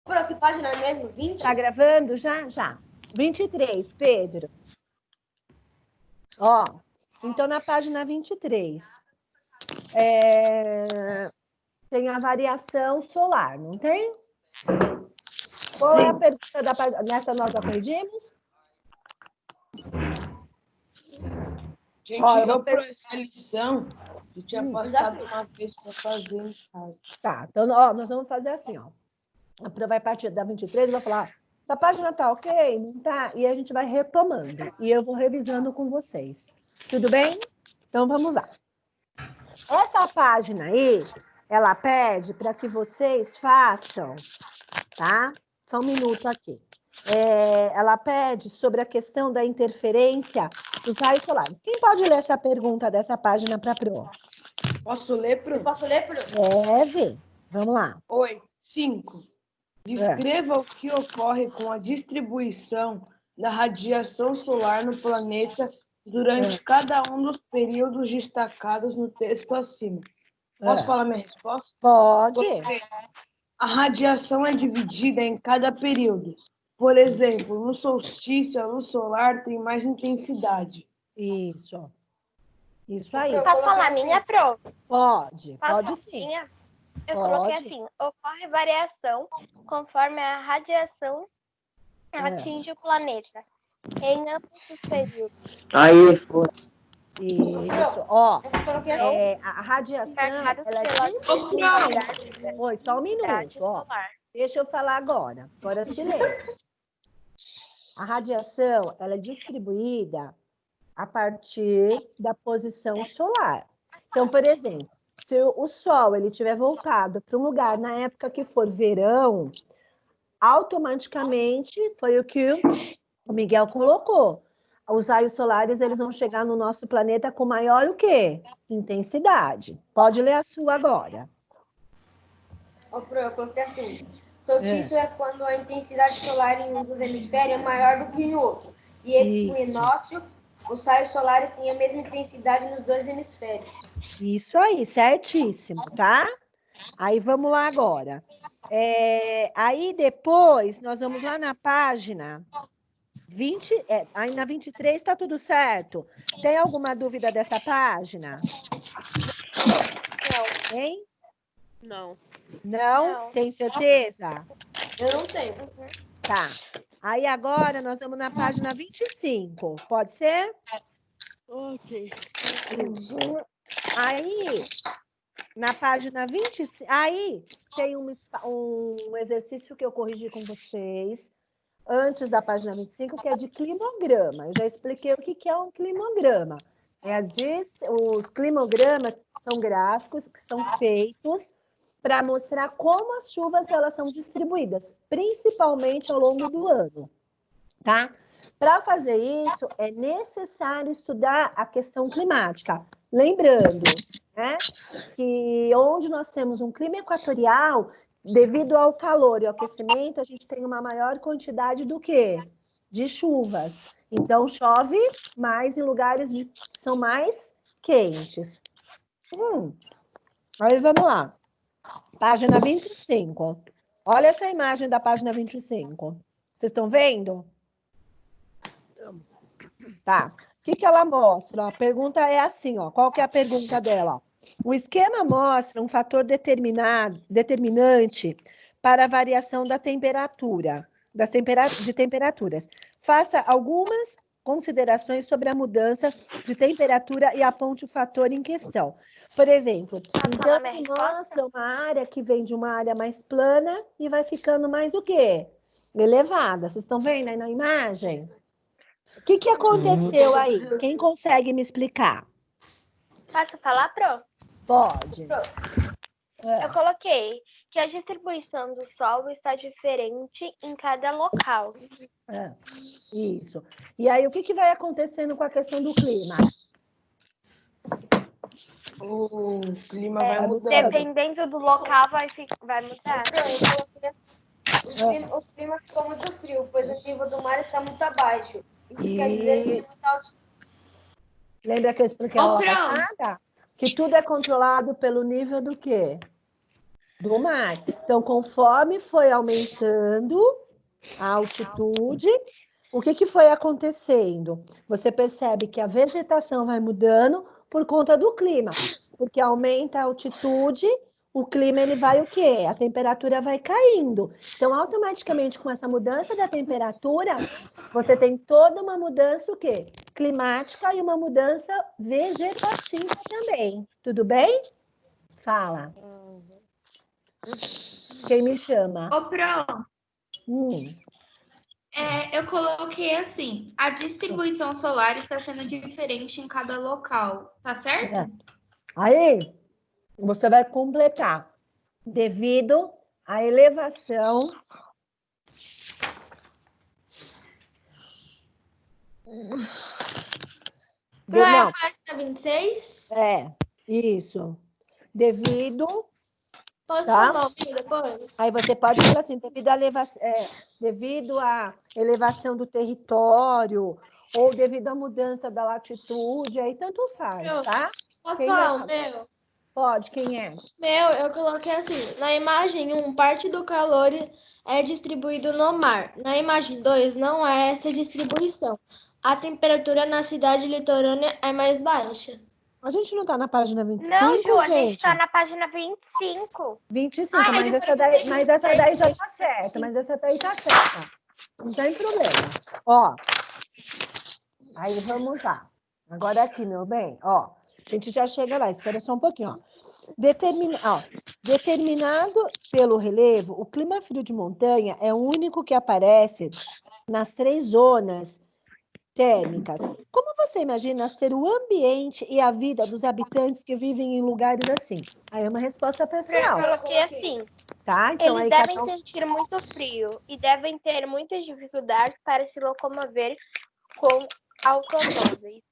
Por que página mesmo? 20? Tá gravando já? Já. 23, Pedro. Ó, então na página 23, tem a variação solar, não tem? Qual é a pergunta da página? Nessa nós aprendemos? Gente, Ó, eu por essa lição, eu tinha passado uma vez para fazer em casa. Tá, então ó, nós vamos fazer assim, ó. A prova vai partir da 23, eu vou falar, essa página tá ok? Não tá? E a gente vai retomando. E eu vou revisando com vocês. Tudo bem? Então vamos lá. Essa página aí, ela pede para que vocês façam, tá? Só um minuto aqui. Ela pede sobre a questão da interferência dos raios solares. Quem pode ler essa pergunta dessa página para a Pro? Posso ler, Pro? Posso ler, Pro? Deve. Vamos lá. 5. Descreva o que ocorre com a distribuição da radiação solar no planeta durante cada um dos períodos destacados no texto acima. Posso falar minha resposta? Pode. A radiação é dividida em cada período. Por exemplo, no solstício, a luz solar tem mais intensidade. Isso. Isso aí. Posso falar a minha, Pro? Pode. Posso Pode falar sim. minha? Eu Pode. coloquei assim, ocorre variação conforme a radiação atinge o planeta, em ambos os períodos. Aí, foi. Isso. Ó, a radiação, Marcados ela é pela distribuída. Oi, só um minuto. Ó, solar. deixa eu falar agora. Agora silêncio. A radiação, ela é distribuída a partir da posição solar. Então, por exemplo, se o Sol ele tiver voltado para um lugar na época que for verão, automaticamente foi o que o Miguel colocou. Os raios solares eles vão chegar no nosso planeta com maior o quê? Intensidade. Pode ler a sua agora. Eu coloquei assim. Solstício é quando a intensidade solar em um dos hemisférios é maior do que em outro. E equinócio, os raios solares têm a mesma intensidade nos dois hemisférios. Isso aí, certíssimo, tá? Aí vamos lá agora. Aí depois nós vamos lá na página 20, aí na 23 está tudo certo. Tem alguma dúvida dessa página? Não. Tem? Não. Não? Tem certeza? Eu não tenho. Tá. Aí agora nós vamos na página 25. Pode ser? Ok. Aí, na página 25, aí tem um exercício que eu corrigi com vocês antes da página 25, que é de climograma. Eu já expliquei o que é um climograma. Os climogramas são gráficos que são feitos para mostrar como as chuvas elas são distribuídas, principalmente ao longo do ano, tá? Para fazer isso, é necessário estudar a questão climática. Lembrando, né, que onde nós temos um clima equatorial, devido ao calor e ao aquecimento, a gente tem uma maior quantidade do quê? De chuvas. Então, chove mais em lugares que são mais quentes. Aí, vamos lá. Página 25. Olha essa imagem da página 25. Vocês estão vendo? Tá. O que ela mostra? A pergunta é assim, ó. Qual que é a pergunta dela? O esquema mostra um fator determinante para a variação da temperatura, de temperaturas. Faça algumas considerações sobre a mudança de temperatura e aponte o fator em questão. Por exemplo, então mostra uma área que vem de uma área mais plana e vai ficando mais o quê? Elevada. Vocês estão vendo aí na imagem? O que aconteceu aí? Quem consegue me explicar? Posso falar, Pro? Pode. Eu coloquei que a distribuição do Sol está diferente em cada local. Isso. E aí, o que vai acontecendo com a questão do clima? O clima vai mudando. Dependendo do local, vai mudar. O clima ficou muito frio, pois o nível do mar está muito abaixo. Quer dizer que Lembra que eu expliquei a aula passada? Que tudo é controlado pelo nível do quê? Do mar. Então, conforme foi aumentando a altitude, o que foi acontecendo? Você percebe que a vegetação vai mudando por conta do clima, porque aumenta a altitude, o clima ele vai o quê? A temperatura vai caindo. Então, automaticamente, com essa mudança da temperatura, você tem toda uma mudança o quê? Climática e uma mudança vegetativa também. Tudo bem? Fala. Quem me chama? Ô, Pro, Hum. eu coloquei assim, a distribuição solar está sendo diferente em cada local, tá certo? É. Aí, você vai completar. Devido à elevação Pro, é não, a página 26? isso. Devido, Posso tá? falar o meu depois? Aí você pode falar assim, devido à elevação do território ou devido à mudança da latitude, aí tanto faz, tá? Posso Quem falar é? o meu? Pode, quem é? Meu, eu coloquei assim, na imagem 1, parte do calor é distribuído no mar. Na imagem 2, não é essa distribuição. A temperatura na cidade litorânea é mais baixa. A gente não tá na página 25, Não, Ju, a gente gente? tá na página 25. 25, mas essa daí já tá certa, mas essa daí tá certa. Não tem problema. Ó, aí vamos lá. Agora aqui, meu bem, ó, a gente já chega lá, espera só um pouquinho, ó. Determinado pelo relevo, o clima frio de montanha é o único que aparece nas 3 zonas térmicas. Como você imagina ser o ambiente e a vida dos habitantes que vivem em lugares assim? Aí é uma resposta Eu pessoal, coloquei assim. tá? Então, Eles aí devem sentir muito frio e devem ter muitas dificuldades para se locomover com automóveis.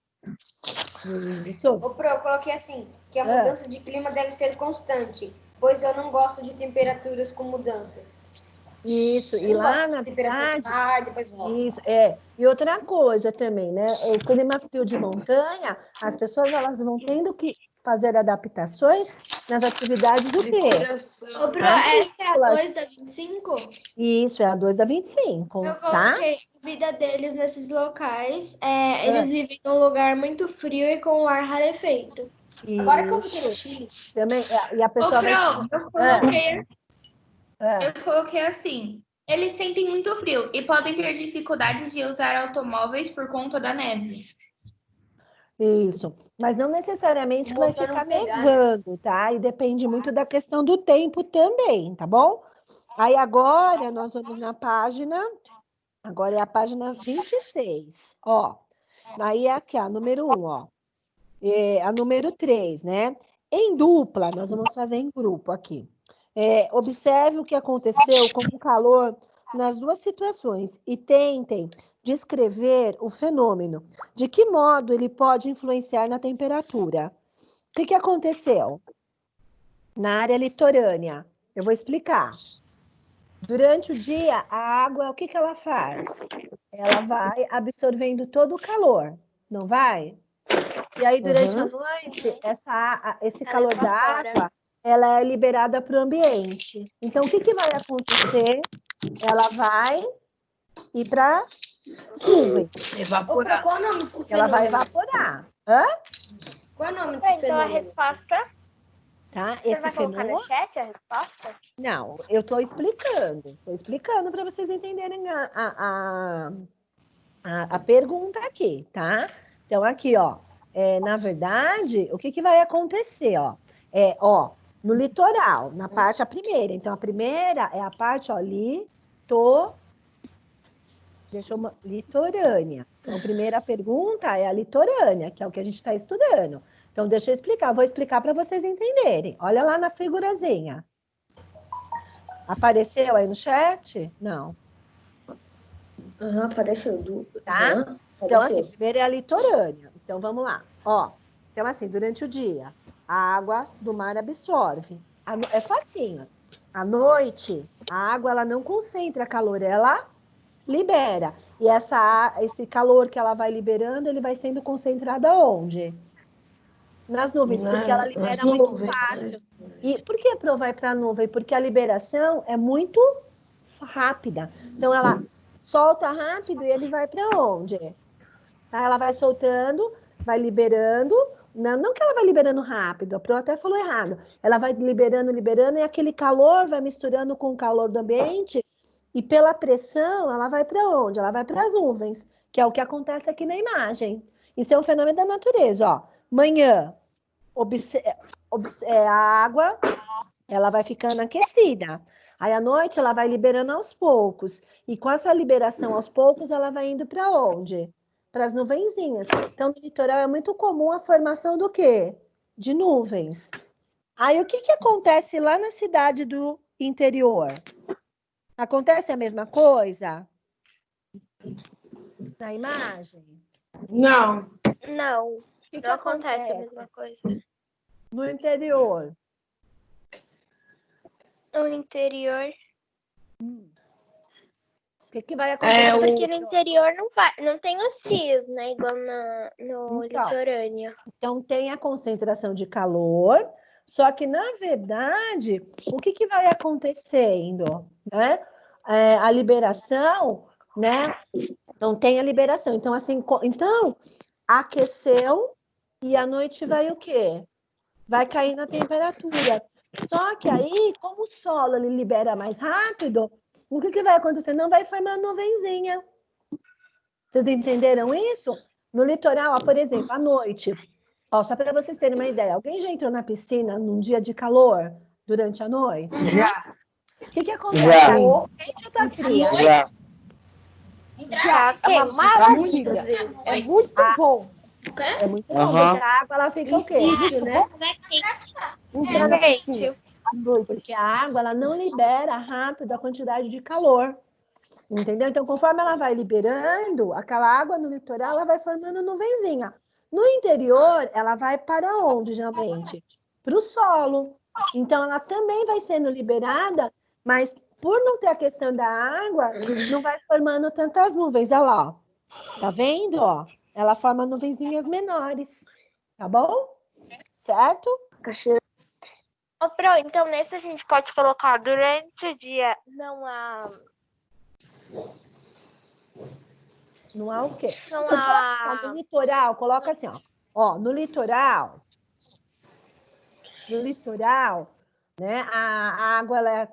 Isso. Ô, Pro, eu coloquei assim, que a mudança de clima deve ser constante, pois eu não gosto de temperaturas com mudanças. Isso, e Eu não lá gosto na de temperatura verdade, depois volta. isso, E outra coisa também, né? O clima frio de montanha, as pessoas elas vão tendo que fazer adaptações nas atividades do quê? Ô, Pro, essa é a 2 da 25? Isso, é a 2 da 25, Eu tá? coloquei a vida deles nesses locais. Eles vivem num lugar muito frio e com o ar rarefeito. Agora que eu fiquei no Chile. Também, e a Ô, pessoa vai... Pro, eu coloquei assim, eles sentem muito frio e podem ter dificuldades de usar automóveis por conta da neve. Isso, mas não necessariamente que vai Pra não ficar pegar, né? nevando, tá? E depende muito da questão do tempo também, tá bom? Aí agora nós vamos na página, agora é a página 26, ó. Aí é aqui, a número 1, ó. A número 3, né? Em dupla, nós vamos fazer em grupo aqui. Observe o que aconteceu com o calor nas 2 situações e tentem descrever o fenômeno. De que modo ele pode influenciar na temperatura? O que aconteceu? Na área litorânea, eu vou explicar. Durante o dia, a água, o que ela faz? Ela vai absorvendo todo o calor, não vai? E aí, durante a noite, esse calor da água, ela é liberada para o ambiente. Então, o que vai acontecer? Ela vai ir para nuvem. Evaporar. Qual é o nome desse fenômeno? Ela vai evaporar. Hã? Qual é o nome desse Então a fenômeno? resposta... Tá? Você Esse vai colocar fenômeno... no chat a resposta? Não, eu estou explicando. Estou explicando para vocês entenderem a pergunta aqui, tá? Então, aqui, ó. Na verdade, o que vai acontecer, ó? No litoral, na parte, a primeira. Então, a primeira é a parte, ó, litorânea. Então, a primeira pergunta é a litorânea, que é o que a gente está estudando. Então, deixa eu explicar. Vou explicar para vocês entenderem. Olha lá na figurazinha. Apareceu aí no chat? Não. Apareceu. Tá? Então, assim, primeiro é a litorânea. Então, vamos lá. Ó, então, assim, durante o dia, a água do mar absorve. É facinho. À noite, a água ela não concentra calor, ela libera. E esse calor que ela vai liberando, ele vai sendo concentrado aonde? Nas nuvens, porque ela libera muito fácil. E por que vai para a nuvem? Porque a liberação é muito rápida. Então, ela solta rápido e ele vai para onde? Tá? Ela vai soltando, vai liberando. Não que ela vai liberando rápido, a Pro até falou errado. Ela vai liberando, e aquele calor vai misturando com o calor do ambiente. E pela pressão, ela vai para onde? Ela vai para as nuvens, que é o que acontece aqui na imagem. Isso é um fenômeno da natureza, ó. Manhã, a água, ela vai ficando aquecida. Aí à noite ela vai liberando aos poucos. E com essa liberação aos poucos, ela vai indo para onde? Para as nuvenzinhas. Então, no litoral é muito comum a formação do quê? De nuvens. Aí o que acontece lá na cidade do interior? Acontece a mesma coisa? Na imagem? Não. Não, não acontece a mesma coisa. No interior? No interior. O que vai acontecer? Porque no interior não tem os rios, né? Igual no litorâneo. Então tem a concentração de calor, só que na verdade, o que vai acontecendo, né? A liberação, né? Não tem a liberação. Então, assim, aqueceu e à noite vai o quê? Vai cair na temperatura. Só que aí, como o solo ele libera mais rápido, o que vai acontecer? Não vai formar nuvenzinha. Vocês entenderam isso? No litoral, por exemplo, à noite, só para vocês terem uma ideia, alguém já entrou na piscina num dia de calor durante a noite? Já. O que acontece? Quente ou tá fria? Já, É uma maravilha. É muito bom. É muito bom, porque a água ela fica o quê? Sítio, né? Quente. Porque a água ela não libera rápido a quantidade de calor. Entendeu? Então, conforme ela vai liberando, aquela água no litoral ela vai formando nuvenzinha. No interior, ela vai para onde, geralmente? Para o solo. Então, ela também vai sendo liberada, mas por não ter a questão da água, não vai formando tantas nuvens. Olha lá, ó. Tá vendo? Ó? Ela forma nuvenzinhas menores. Tá bom? Certo? Ô, Pro, então nesse a gente pode colocar durante o dia não há... Não há o quê? Não há... No litoral, coloca assim, ó. Ó, no litoral, né? A água ela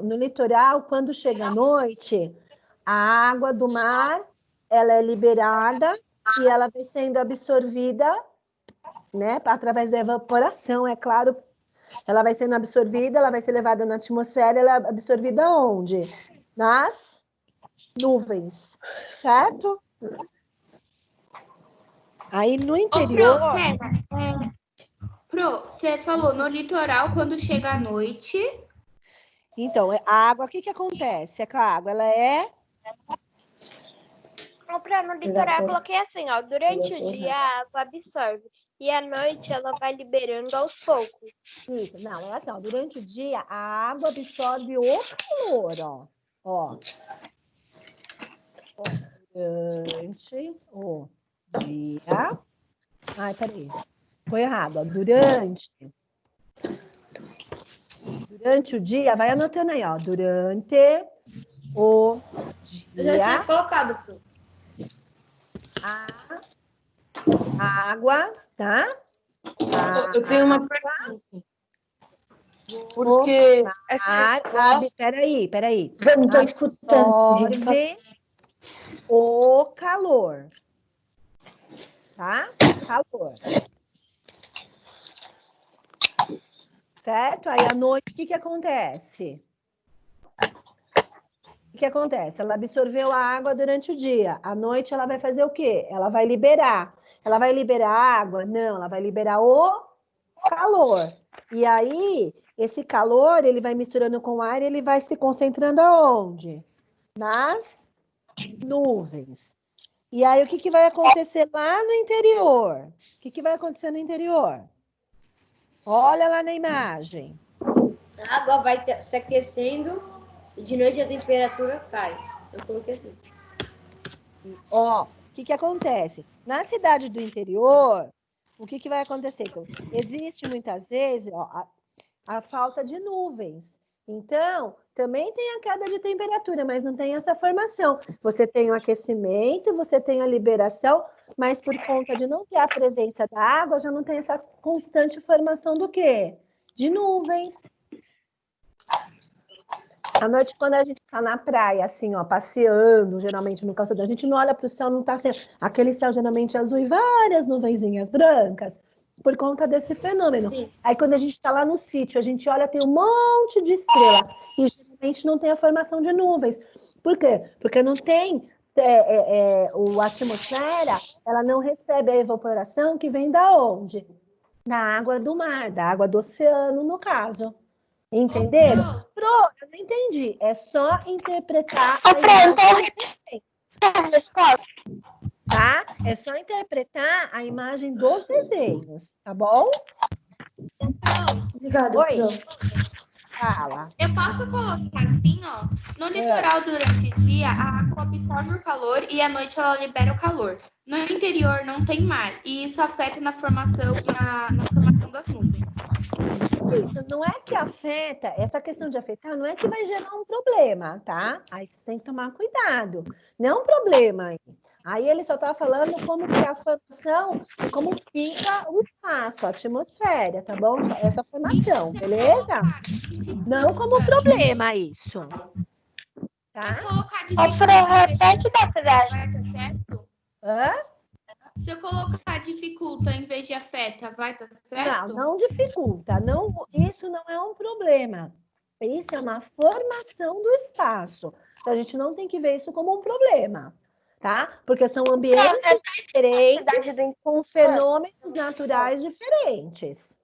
no litoral, quando chega a noite, a água do mar ela é liberada e ela vai sendo absorvida, né? Através da evaporação, é claro. Ela vai sendo absorvida, ela vai ser levada na atmosfera, ela é absorvida onde? Nas nuvens, certo? Aí no interior... Pro, você falou no litoral, quando chega a noite... Então, a água, o que acontece? É que a água, ela é... No litoral eu coloquei assim, ó. Durante o dia a água absorve. E à noite ela vai liberando aos poucos. Isso, não, é assim, ó. Durante o dia a água absorve o calor, ó. Ó. Durante o dia... Ai, peraí. Foi errado, ó. Durante o dia, vai anotando aí, ó. Durante o dia... Eu já tinha colocado, Pro. A água, tá? Eu tenho uma pergunta. Porque peraí. Eu não tô escutando. Absorve o calor. Tá? Calor. Certo? Aí à noite, o que acontece? O que acontece? Ela absorveu a água durante o dia. À noite, ela vai fazer o quê? Ela vai liberar. Ela vai liberar a água? Não, ela vai liberar o calor. E aí, esse calor, ele vai misturando com o ar e ele vai se concentrando aonde? Nas nuvens. E aí, o que vai acontecer lá no interior? O que vai acontecer no interior? Olha lá na imagem. A água vai se aquecendo e de noite a temperatura cai. Eu coloquei assim. Ó, o que acontece? Na cidade do interior, o que vai acontecer? Então, existe muitas vezes a falta de nuvens. Então, também tem a queda de temperatura, mas não tem essa formação. Você tem o aquecimento, você tem a liberação, mas por conta de não ter a presença da água, já não tem essa constante formação do quê? De nuvens. À noite, quando a gente está na praia, assim, ó, passeando, geralmente no calçadão, a gente não olha para o céu, não está sendo aquele céu geralmente azul e várias nuvenzinhas brancas, por conta desse fenômeno. Sim. Aí, quando a gente está lá no sítio, a gente olha, tem um monte de estrela, e geralmente não tem a formação de nuvens. Por quê? Porque não tem a atmosfera, ela não recebe a evaporação que vem da onde? Da água do mar, da água do oceano, no caso. Entenderam? Pro, eu não entendi. É só interpretar a imagem. Tá? É só interpretar a imagem dos desenhos, tá bom? Obrigada, Oi. Fala. Eu posso colocar assim, ó. No litoral, durante o dia, a água absorve o calor e à noite ela libera o calor. No interior não tem mar e isso afeta na formação das nuvens. Isso não é que afeta, essa questão de afetar não é que vai gerar um problema, tá? Aí você tem que tomar cuidado. Não é um problema. Aí ele só está falando como que é a formação e como fica o espaço, a atmosfera, tá bom? Essa formação, beleza? Não como problema isso. Tá? Repete da frase. Vai dar certo? Hã? Se eu colocar dificulta em vez de afeta, vai estar certo? Não dificulta. Não, isso não é um problema. Isso é uma formação do espaço. Então, a gente não tem que ver isso como um problema, tá? Porque são ambientes diferentes com fenômenos naturais diferentes,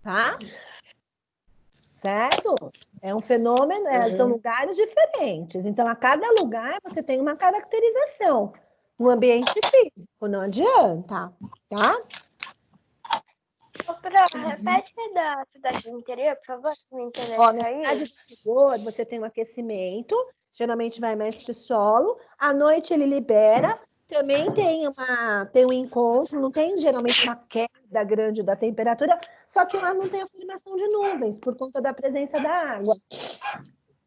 tá? Certo? É um fenômeno, são lugares diferentes. Então, a cada lugar você tem uma caracterização. No ambiente físico, não adianta, tá? Repete da cidade do interior, por favor, se me interessa. Ó, na cidade do interior, você tem um aquecimento, geralmente vai mais para o solo. À noite ele libera, também tem um encontro, não tem geralmente uma queda grande da temperatura, só que lá não tem a formação de nuvens, por conta da presença da água.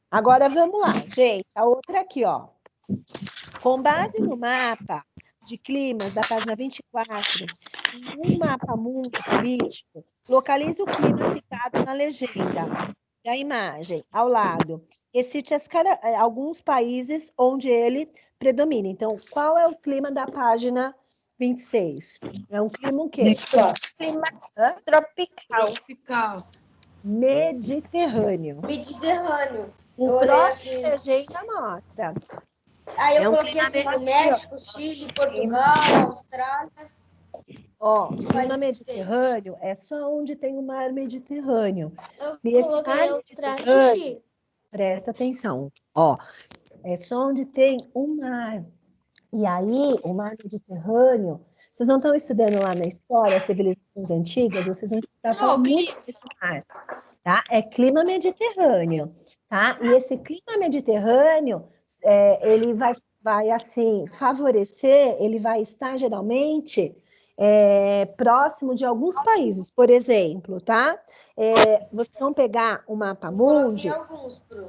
Agora, vamos lá, gente. A outra aqui, ó. Com base no mapa de climas da página 24, em um mapa mundo político, localize o clima citado na legenda da imagem, ao lado, e cite alguns países onde ele predomina. Então, qual é o clima da página 26? É um clima o quê? Clima tropical. Mediterrâneo. O próximo legenda mostra. Aí eu coloquei assim, no México, Chile, Portugal, Austrália. Ó, o clima mediterrâneo é só onde tem o mar Mediterrâneo. Eu coloquei Austrália e Chile. Presta atenção. Ó, é só onde tem o mar. E aí, o mar Mediterrâneo, vocês não estão estudando lá na história, civilizações antigas, vocês vão estar falando muito desse mar, tá? É clima mediterrâneo, tá? E esse clima mediterrâneo, ele vai assim, favorecer, ele vai estar geralmente próximo de alguns países, por exemplo, tá? Vocês vão pegar o mapa mundi,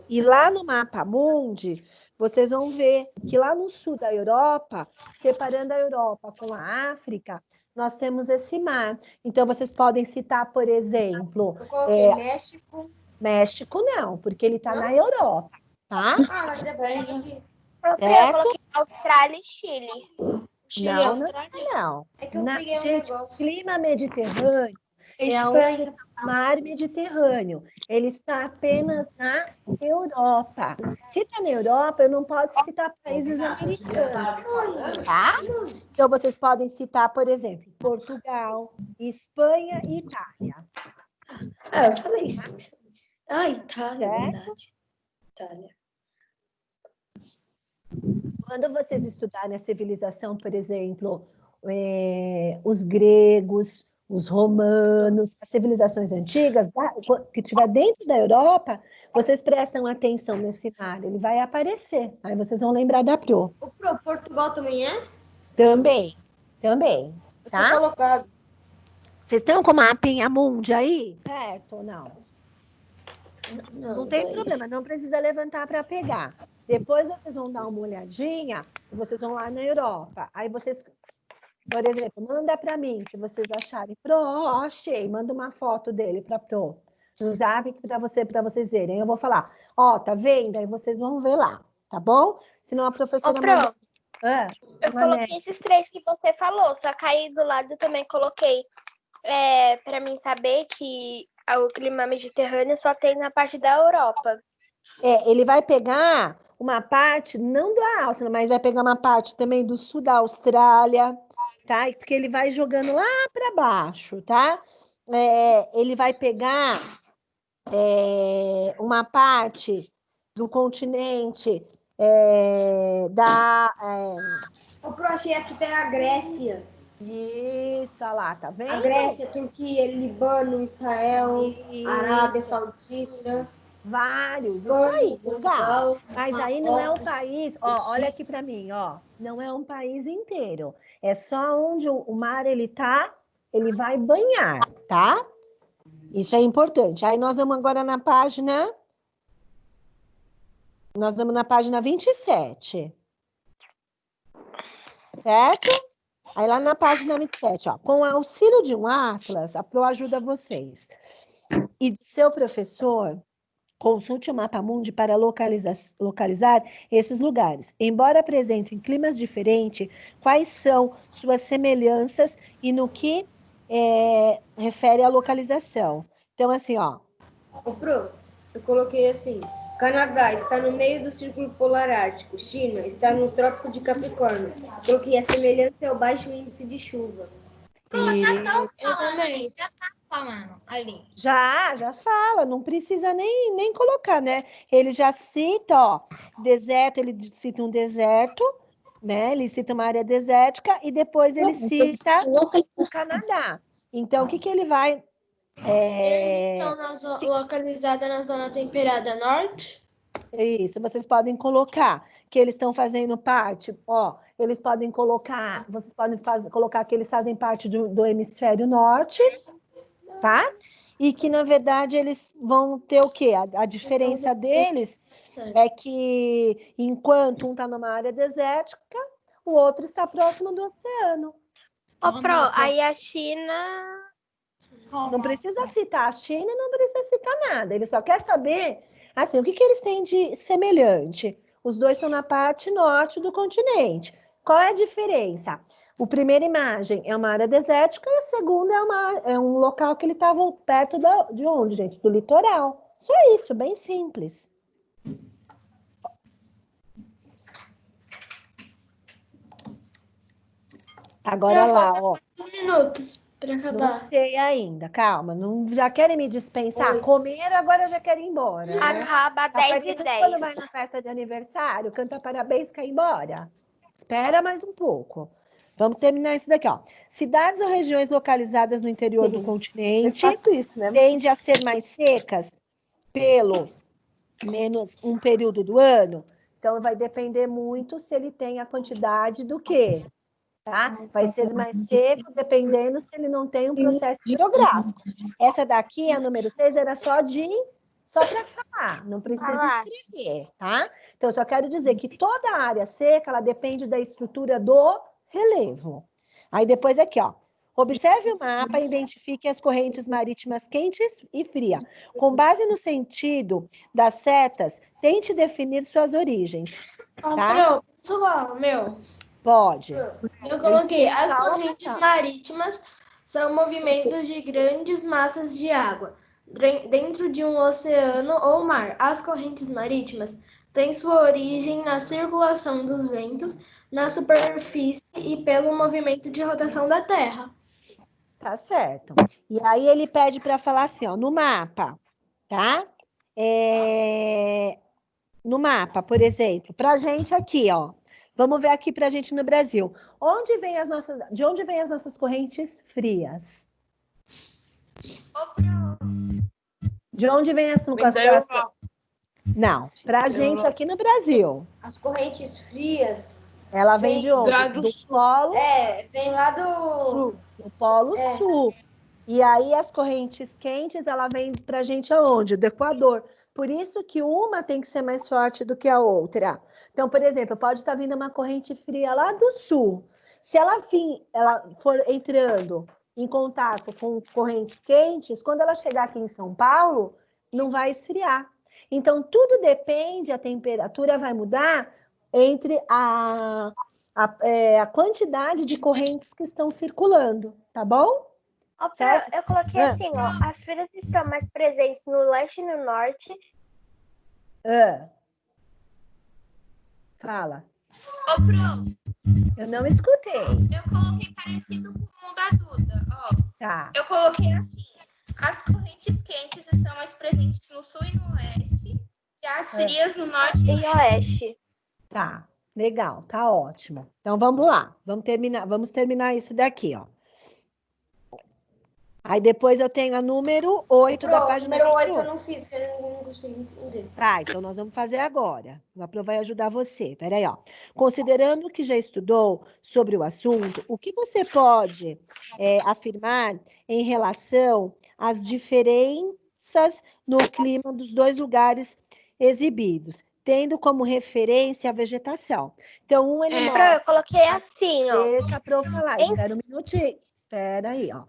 e lá no mapa mundi, vocês vão ver que lá no sul da Europa, separando a Europa com a África, nós temos esse mar. Então, vocês podem citar, por exemplo... Eu coloquei México. México não, porque ele está na Europa, tá? Mas é bem... Eu coloquei Austrália e Chile. Não. É que eu peguei um negócio. Clima mediterrâneo é o mar Mediterrâneo. Ele está apenas na Europa. Se está na Europa, eu não posso citar países americanos, tá? Então, vocês podem citar, por exemplo, Portugal, Espanha e Itália. Eu falei isso. Itália, é verdade. Itália. Quando vocês estudarem a civilização, por exemplo, os gregos, os romanos, as civilizações antigas, que estiver dentro da Europa, vocês prestam atenção nesse mar, ele vai aparecer. Aí vocês vão lembrar da Pro. O Portugal também é? Também. Eu Tá? tinha colocado. Vocês estão com o mapinha mundi aí? Perto ou não? Não, Não tem dois. problema, não precisa levantar para pegar. Depois vocês vão dar uma olhadinha e vocês vão lá na Europa. Aí vocês, por exemplo, manda para mim, se vocês acharem. Pro, ó, achei, manda uma foto dele para Pro. No Zap para vocês verem. Eu vou falar, ó, tá vendo? Aí vocês vão ver lá, tá bom? Senão a professora Pro, eu Mané. coloquei esses 3 que você falou, só que aí do lado eu também coloquei para mim saber que o clima mediterrâneo só tem na parte da Europa. Ele vai pegar uma parte, não da Áustria, mas vai pegar uma parte também do sul da Austrália, tá? Porque ele vai jogando lá para baixo, tá? Ele vai pegar uma parte do continente Eu achei aqui tem a Grécia. Isso, olha lá, tá vendo? A Grécia, Turquia, Líbano, Israel, Arábia Saudita. Vários, Espanha, isso aí, legal. Portugal, Mas aí não é um país, ó, olha aqui para mim, ó, não é um país inteiro. É só onde o mar ele vai banhar, tá? Isso é importante. Aí nós vamos agora na página 27. Certo? Aí lá na página 27, ó, com o auxílio de um atlas, a Pro ajuda vocês. E do seu professor, consulte o mapa mundi para localizar esses lugares. Embora apresentem climas diferentes, quais são suas semelhanças e no que refere à localização. Então, assim, ó. Pro, eu coloquei assim. Canadá está no meio do Círculo Polar Ártico. China está no Trópico de Capricórnio. Coloquei a semelhança é o baixo índice de chuva. Já tá falando ali. Já fala, não precisa nem colocar, né? Ele já cita, ó, deserto, ele cita um deserto, né? Ele cita uma área desértica e depois ele cita o Canadá. Então, o que ele vai... Eles estão localizados na zona temperada norte? Isso, vocês podem colocar que eles estão fazendo parte, ó, eles podem colocar, vocês podem colocar que eles fazem parte do hemisfério norte, tá? E que, na verdade, eles vão ter o quê? A diferença deles é que, enquanto um está numa área desértica, o outro está próximo do oceano. Pro, aí a China... Não precisa citar a China, não precisa citar nada. Ele só quer saber, assim, o que eles têm de semelhante. Os dois estão na parte norte do continente. Qual é a diferença? A primeira imagem é uma área desértica e a segunda é um local que ele estava perto de onde, gente? Do litoral. Só isso, bem simples. Agora lá, ó. Quantos minutos para acabar? Não sei ainda, calma. Não, já querem me dispensar? Comeram, agora já querem ir embora. Né? Acaba 10h10. Quando vai na festa de aniversário, canta parabéns, quer ir embora. Espera mais um pouco. Vamos terminar isso daqui, ó. Cidades ou regiões localizadas no interior do continente tendem a ser mais secas pelo menos um período do ano. Então, vai depender muito se ele tem a quantidade do quê? Tá? Vai ser mais seco, dependendo se ele não tem um processo hidrográfico. Essa daqui, a número 6, era só para falar, não precisa escrever, tá? Então, eu só quero dizer que toda a área seca, ela depende da estrutura do relevo. Aí, depois aqui, ó. Observe o mapa e identifique as correntes marítimas quentes e frias. Com base no sentido das setas, tente definir suas origens. Tá? Posso falar, meu? Pode. Eu coloquei, as correntes marítimas são movimentos de grandes massas de água dentro de um oceano ou mar. As correntes marítimas têm sua origem na circulação dos ventos na superfície e pelo movimento de rotação da Terra. Tá certo. E aí ele pede para falar assim, ó, no mapa, tá? No mapa, por exemplo, pra gente aqui, ó. Vamos ver aqui pra gente no Brasil. De onde vêm as nossas correntes frias? De onde vem as Não, pra gente aqui no Brasil. As correntes frias. Ela vem de onde? Do polo. Vem lá do sul. Do polo sul. E aí as correntes quentes, ela vem para a gente aonde? Do Equador. Por isso que uma tem que ser mais forte do que a outra. Então, por exemplo, pode estar vindo uma corrente fria lá do sul. Se ela for entrando em contato com correntes quentes, quando ela chegar aqui em São Paulo, não vai esfriar. Então, tudo depende, a temperatura vai mudar entre a quantidade de correntes que estão circulando, tá bom? Ó, Certo? eu coloquei assim, ó, as frias estão mais presentes no leste e no norte. Fala. Ô, Pro, Eu não escutei. eu coloquei parecido com o da Duda, ó. Tá. Eu coloquei assim, as correntes quentes estão mais presentes no sul e no oeste, já as frias no norte e oeste. Tá, legal, tá ótimo. Então vamos lá, vamos terminar isso daqui, ó. Aí depois eu tenho a número 8 da página número 8 28. eu não fiz, que eu não consegui entender. Tá, então nós vamos fazer agora. A Pro vai ajudar você. Peraí, ó. Considerando que já estudou sobre o assunto, o que você pode afirmar em relação às diferenças no clima dos dois lugares exibidos, tendo como referência a vegetação? Então, ele Pro, mostra... eu coloquei assim, ó. Deixa a Pro falar, espera um minutinho. Espera aí, ó.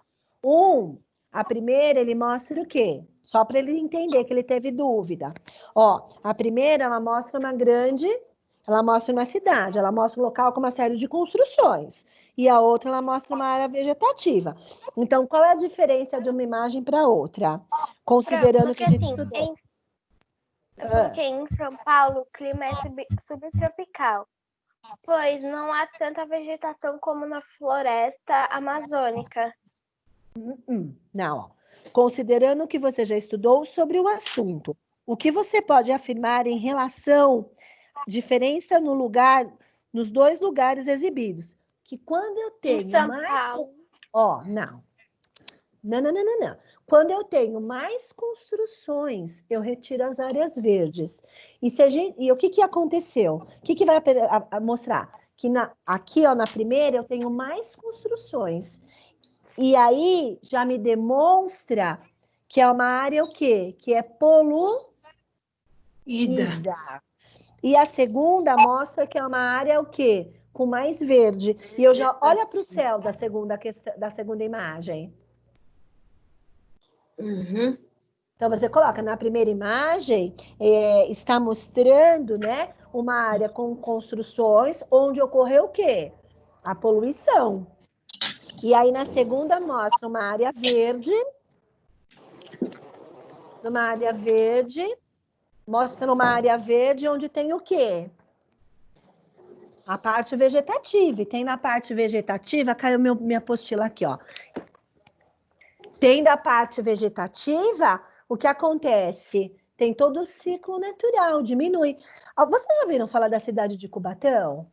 A primeira, ele mostra o quê? Só para ele entender que ele teve dúvida. Ó, a primeira, ela mostra uma cidade, ela mostra um local com uma série de construções. E a outra, ela mostra uma área vegetativa. Então, qual é a diferença de uma imagem para outra? Considerando que a gente estudou. Eu coloquei em São Paulo, o clima é subtropical, pois não há tanta vegetação como na floresta amazônica. Não, ó. Considerando que você já estudou sobre o assunto, o que você pode afirmar em relação à diferença nos dois lugares exibidos? Que quando eu tenho São Paulo. Ó, não. Não. Quando eu tenho mais construções, eu retiro as áreas verdes. E o que aconteceu? O que vai mostrar? Que aqui, ó, na primeira, eu tenho mais construções. E aí já me demonstra que é uma área o quê? Que é poluída. E a segunda mostra que é uma área o quê? Com mais verde. E eu já olha para o céu da segunda imagem. Então você coloca na primeira imagem, está mostrando, né, uma área com construções onde ocorreu o quê? A poluição. E aí, na segunda, mostra uma área verde. Mostra uma área verde onde tem o quê? A parte vegetativa. E tem na parte vegetativa, caiu minha apostila aqui, ó. Tem da parte vegetativa, o que acontece? Tem todo o ciclo natural, diminui. Vocês já ouviram falar da cidade de Cubatão?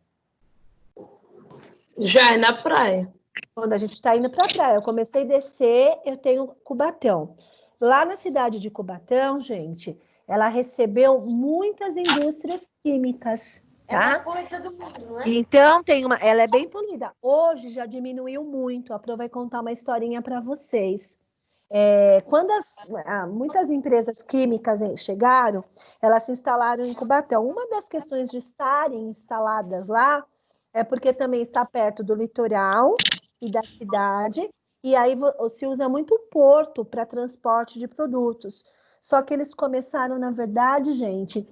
Já é na praia. Quando a gente está indo para a praia, eu comecei a descer, eu tenho Cubatão. Lá na cidade de Cubatão, gente, ela recebeu muitas indústrias químicas, tá? É mais poluída do mundo, não é? Então, ela é bem poluída. Hoje já diminuiu muito. A Pro vai contar uma historinha para vocês. Quando muitas empresas químicas chegaram, elas se instalaram em Cubatão. Uma das questões de estarem instaladas lá é porque também está perto do litoral e da cidade, e aí se usa muito o porto para transporte de produtos. Só que eles começaram, na verdade, gente,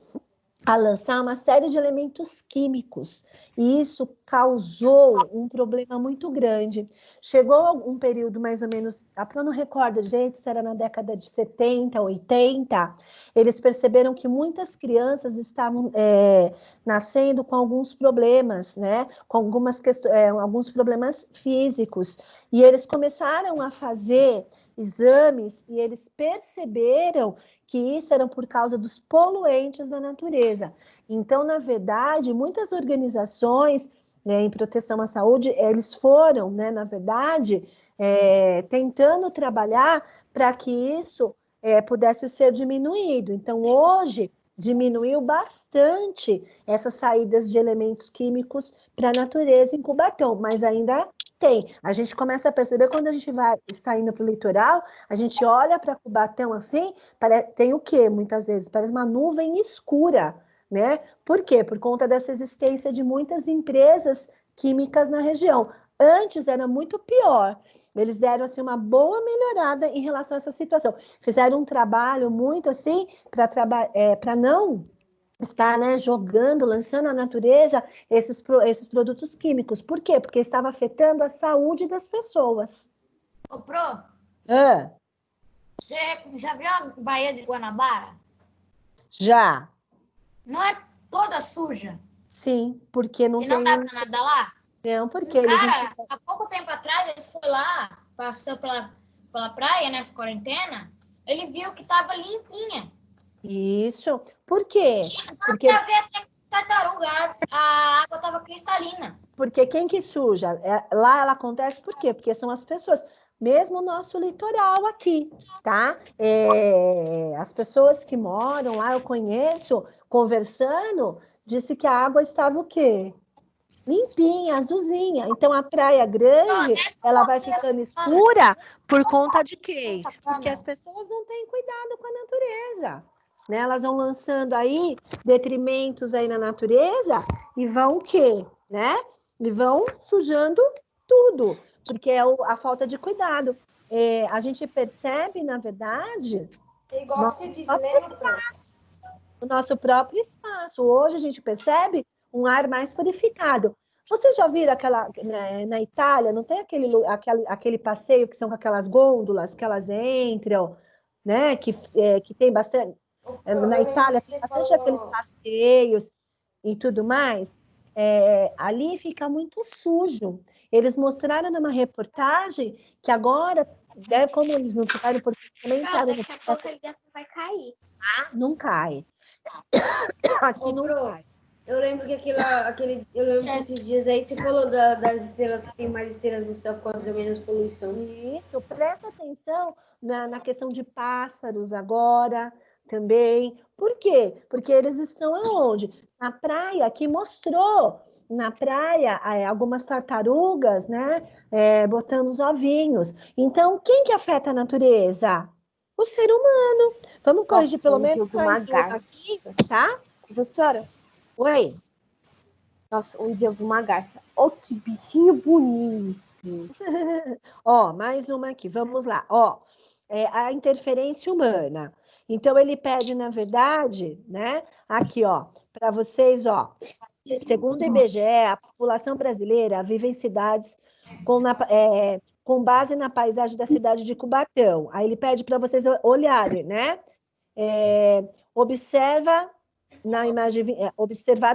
a lançar uma série de elementos químicos, e isso causou um problema muito grande. Chegou um período mais ou menos, a Pro não recorda direito se era na década de 70, 80, eles perceberam que muitas crianças estavam nascendo com alguns problemas, né? Com alguns problemas físicos, e eles começaram a fazer exames e eles perceberam que isso era por causa dos poluentes da natureza. Então, na verdade, muitas organizações, né, em proteção à saúde, eles foram, né, na verdade, tentando trabalhar para que isso pudesse ser diminuído. Então, hoje, diminuiu bastante essas saídas de elementos químicos para a natureza em Cubatão, mas ainda tem. A gente começa a perceber quando a gente vai saindo para o litoral, a gente olha para Cubatão assim, tem o quê? Muitas vezes parece uma nuvem escura, né? Por quê? Por conta dessa existência de muitas empresas químicas na região. Antes era muito pior. Eles deram assim uma boa melhorada em relação a essa situação. Fizeram um trabalho muito assim para não estar, né, jogando, lançando à natureza esses produtos químicos. Por quê? Porque estava afetando a saúde das pessoas. Ô, Pro, Ah, você já viu a Baía de Guanabara? já. Não é toda suja? Sim, porque não E não tem... dá pra nadar lá? Não, porque eles não Cara, tiveram... há pouco tempo atrás, ele foi lá, passou pela praia nessa quarentena, ele viu que tava limpinha. Isso. Por quê? Tinha Porque pra ver até tartaruga, a água tava cristalina. Porque quem que suja? Lá ela acontece por quê? Porque são as pessoas, mesmo o nosso litoral aqui, tá? As pessoas que moram lá, eu conheço, conversando, disse que a água estava o quê? Limpinha, azulzinha. Então a praia grande, ela vai ficando escura por conta de quê? Porque as pessoas não têm cuidado com a natureza. Né? Elas vão lançando aí detrimentos aí na natureza e vão o quê? Né? E vão sujando tudo, porque é a falta de cuidado. A gente percebe, na verdade, É igual que você disse, né, o nosso próprio espaço. Hoje a gente percebe um ar mais purificado. Vocês já viram na Itália, não tem aquele passeio que são com aquelas gôndolas que elas entram, né? Que tem bastante. Na Itália tem bastante aqueles passeios e tudo mais. Ali fica muito sujo. Eles mostraram numa reportagem que agora, né, como eles não tiveram oportunidade, Daqui a pouco a ligação vai cair. não cai. Aqui não cai. Eu lembro que eu lembro que esses dias aí você falou das estrelas, que tem mais estrelas no céu por causa da menos poluição. Isso, presta atenção na questão de pássaros agora também. Por quê? Porque eles estão aonde? Na praia, que mostrou na praia algumas tartarugas, né? Botando os ovinhos. Então, quem que afeta a natureza? O ser humano. Vamos corrigir pelo menos mais um aqui, tá? Professora, Oi. nossa, um dia eu vi uma garça. Oh, que bichinho bonito. Ó, mais uma aqui, vamos lá. Ó, a interferência humana. Então, ele pede, na verdade, né? Aqui, ó, para vocês, ó. Segundo o IBGE, a população brasileira vive em cidades com base na paisagem da cidade de Cubatão. Aí ele pede para vocês olharem, né? Observada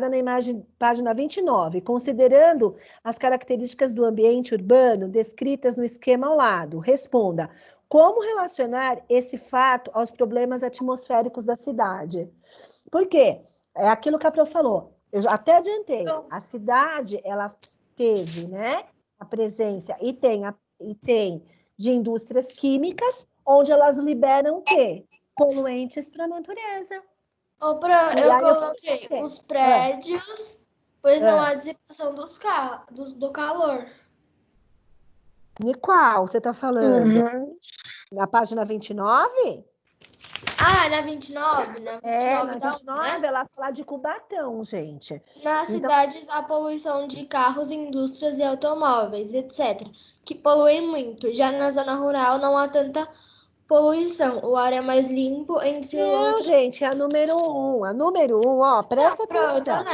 na imagem, página 29, considerando as características do ambiente urbano descritas no esquema ao lado, responda: como relacionar esse fato aos problemas atmosféricos da cidade? Por quê? É aquilo que a Pro falou. Eu até adiantei. A cidade, ela teve, né, a presença e tem de indústrias químicas, onde elas liberam o quê? Poluentes para a natureza. Eu coloquei os prédios, pois não há dissipação do calor. De qual você está falando? Na página 29? Na 29? Na 29, ela fala de Cubatão, gente. Nas cidades, há poluição de carros, indústrias e automóveis, etc., que poluem muito. Já na zona rural, não há tanta poluição. O ar é mais limpo, entre outros. Gente, é a número 1. A número 1, ó, presta atenção.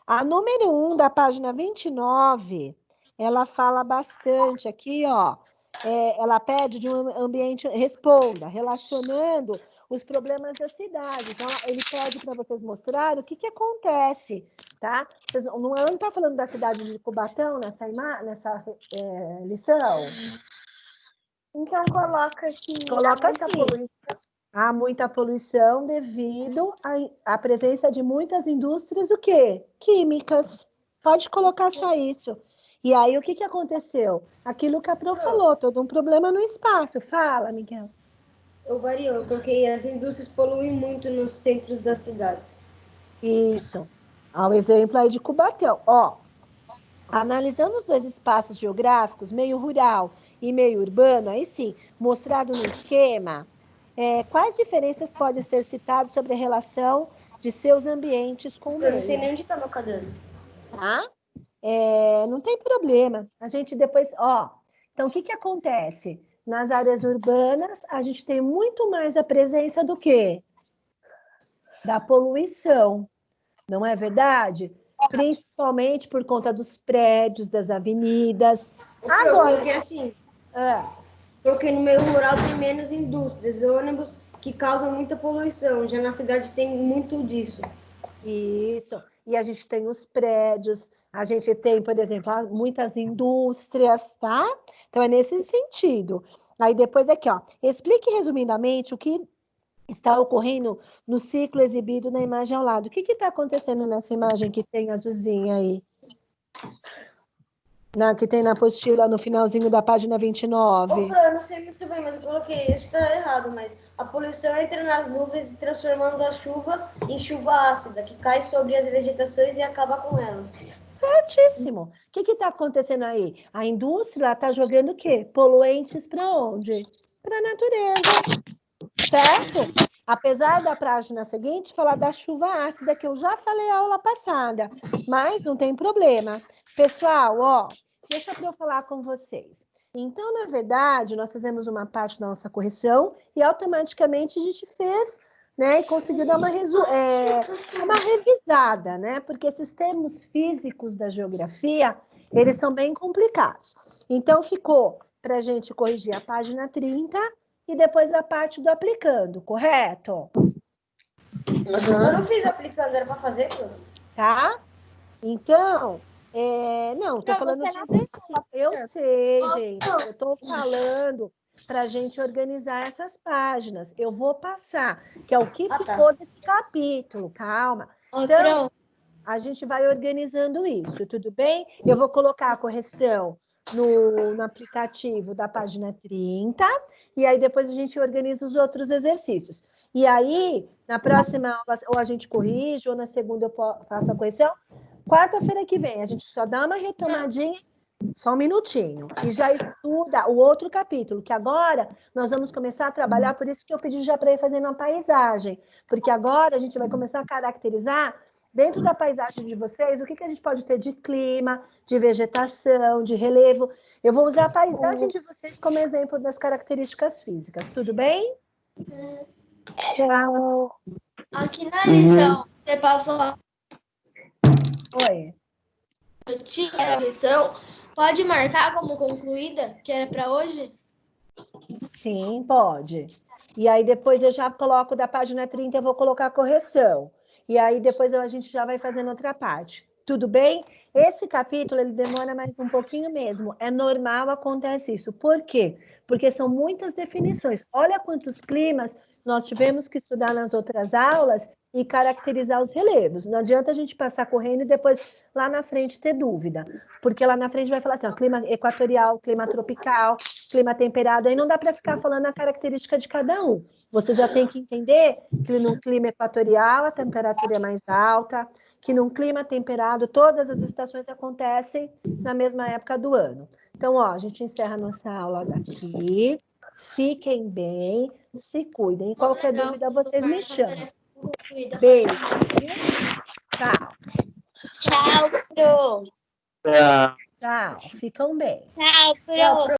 A número 1 da página 29, ela fala bastante aqui, ó. Ela pede de um ambiente, responda, relacionando os problemas da cidade. Então, ele pede para vocês mostrarem o que acontece, tá? Não está falando da cidade de Cubatão nessa lição? Então, coloca aqui. Coloca assim. Há muita poluição devido à presença de muitas indústrias, o quê? Químicas. Pode colocar só isso. E aí, o que aconteceu? Aquilo que a Pro falou, todo um problema no espaço. Fala, Miguel. Eu coloquei as indústrias poluem muito nos centros das cidades. Isso. Há um exemplo aí de Cubatão. Ó, Analisando os dois espaços geográficos, meio rural e meio urbano, aí sim, mostrado no esquema, quais diferenças podem ser citadas sobre a relação de seus ambientes com o meio? Eu não sei nem onde está meu caderno. Tá? Não tem problema. A gente depois, então o que acontece? Nas áreas urbanas, a gente tem muito mais a presença do quê? Da poluição, não é verdade? Principalmente por conta dos prédios, das avenidas. Agora, porque assim, porque no meio rural tem menos indústrias, ônibus que causam muita poluição. Já na cidade tem muito disso. Isso. E a gente tem os prédios, a gente tem, por exemplo, muitas indústrias, tá? Então, é nesse sentido. Aí, depois aqui, explique resumidamente o que está ocorrendo no ciclo exibido na imagem ao lado. O que está acontecendo nessa imagem que tem azulzinha aí? Que tem na apostila no finalzinho da página 29. Eu não sei muito bem, mas eu coloquei, isso está errado, mas a poluição entra nas nuvens, transformando a chuva em chuva ácida, que cai sobre as vegetações e acaba com elas. Certíssimo. O que está acontecendo aí? A indústria está jogando o quê? Poluentes para onde? Para a natureza. Certo? Apesar da página seguinte falar da chuva ácida, que eu já falei a aula passada, mas não tem problema. Pessoal, deixa eu falar com vocês. Então, na verdade, nós fizemos uma parte da nossa correção e automaticamente a gente fez, né, e conseguiu dar uma revisada, né? Porque esses termos físicos da geografia, eles são bem complicados. Então, ficou para a gente corrigir a página 30 e depois a parte do aplicando, correto? Eu não fiz o aplicando, era para fazer, tá? Então, não, estou falando de exercício. Eu sei, gente, eu estou falando para a gente organizar essas páginas. Eu vou passar, que é o que ficou desse capítulo, calma. Então, a gente vai organizando isso, tudo bem? Eu vou colocar a correção no aplicativo da página 30, e aí depois a gente organiza os outros exercícios. E aí, na próxima aula, ou a gente corrige, ou na segunda eu faço a correção. Quarta-feira que vem, a gente só dá uma retomadinha, só um minutinho, e já estuda o outro capítulo, que agora nós vamos começar a trabalhar, por isso que eu pedi já para ir fazendo uma paisagem, porque agora a gente vai começar a caracterizar dentro da paisagem de vocês, o que a gente pode ter de clima, de vegetação, de relevo. Eu vou usar a paisagem de vocês como exemplo das características físicas. Tudo bem? Aqui na lição, você passou a Oi. a lição. Pode marcar como concluída, que era para hoje? Sim, pode. E aí depois eu já coloco da página 30, eu vou colocar a correção. E aí depois a gente já vai fazendo outra parte. Tudo bem? Esse capítulo, ele demora mais um pouquinho mesmo. É normal, acontece isso. Por quê? Porque são muitas definições. Olha quantos climas nós tivemos que estudar nas outras aulas e caracterizar os relevos. Não adianta a gente passar correndo e depois lá na frente ter dúvida. Porque lá na frente vai falar assim, clima equatorial, clima tropical, clima temperado. Aí não dá para ficar falando a característica de cada um. Você já tem que entender que no clima equatorial a temperatura é mais alta, que num clima temperado todas as estações acontecem na mesma época do ano. Então, a gente encerra nossa aula daqui. Fiquem bem, se cuidem. Qualquer dúvida, vocês me chamam. Beijo. Tchau. Tchau, Pro. Tchau. Ficam bem. Tchau, Pro.